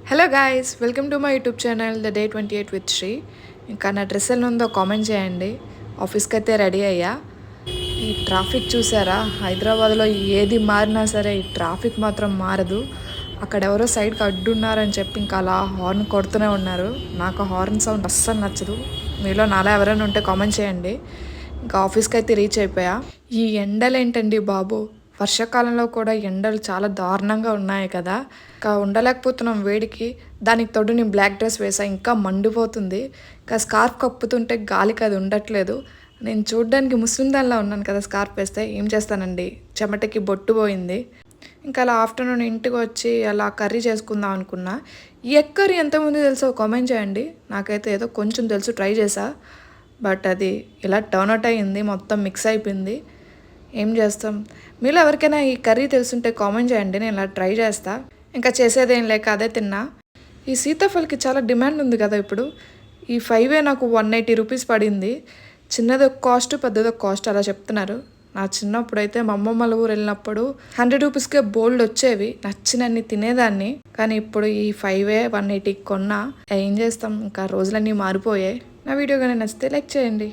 Hello guys, welcome to my YouTube channel the day 28 with Sri. ఇంకా నా dress ఎలా ఉందో కామెంట్ చేయండి. ఆఫీస్కి అయితే రెడీ అయ్యా. ఈ ట్రాఫిక్ చూసారా? హైదరాబాద్లో ఏది మారినా సరే ఈ ట్రాఫిక్ మాత్రం మారదు. అక్కడ ఎవరో సైడ్కి అడ్డున్నారని చెప్పి ఇంకా అలా హార్న్ కొడుతూనే ఉన్నారు. నాకు హార్న్ సౌండ్ అస్సలు నచ్చదు. మీలో నాలా ఎవరైనా ఉంటే కామెంట్ చేయండి. ఇంకా ఆఫీస్కి అయితే రీచ్ అయిపోయా. ఈ ఎండలు ఏంటండి బాబు, వర్షాకాలంలో కూడా ఎండలు చాలా దారుణంగా ఉన్నాయి కదా. ఇంకా ఉండలేకపోతున్నాం వేడికి. దానికి తోడు నేను బ్లాక్ డ్రెస్ వేసా, ఇంకా మండిపోతుంది. ఇంకా స్కార్ఫ్ కప్పుతుంటే గాలికి అది ఉండట్లేదు. నేను చూడ్డానికి ముస్లిం దానిలా ఉన్నాను కదా స్కార్ఫ్ వేస్తే. ఏం చేస్తానండి, చెమటకి బొట్టు పోయింది. ఇంకా అలా ఆఫ్టర్నూన్ ఇంటికి వచ్చి అలా కర్రీ చేసుకుందాం అనుకున్నా. ఈ ఎగ్ కర్రీ ఎంతమంది తెలుసో కామెంట్ చేయండి. నాకైతే ఏదో కొంచెం తెలుసు, ట్రై చేసా. బట్ అది ఇలా టర్న్ అవుట్ అయ్యింది, మొత్తం మిక్స్ అయిపోయింది. ఏం చేస్తాం. మీలో ఎవరికైనా ఈ కర్రీ తెలుసుంటే కామెంట్ చేయండి, నేను ఇలా ట్రై చేస్తా. ఇంకా చేసేదేం లేక అదే తిన్నా. ఈ సీతాఫల్కి చాలా డిమాండ్ ఉంది కదా ఇప్పుడు. ఈ 5 నాకు 180 రూపీస్ పడింది. చిన్నది ఒక కాస్ట్, పెద్దది ఒక కాస్ట్ అలా చెప్తున్నారు. నా చిన్నప్పుడు అయితే మా అమ్మమ్మల ఊరు వెళ్ళినప్పుడు 100 రూపీస్కే బోల్డ్ వచ్చేవి, నచ్చినన్ని తినేదాన్ని. కానీ ఇప్పుడు ఈ 5 180 కొన్నా. ఏం చేస్తాం, ఇంకా రోజులన్నీ మారిపోయాయి. నా వీడియో కానీ నచ్చితే లైక్ చేయండి.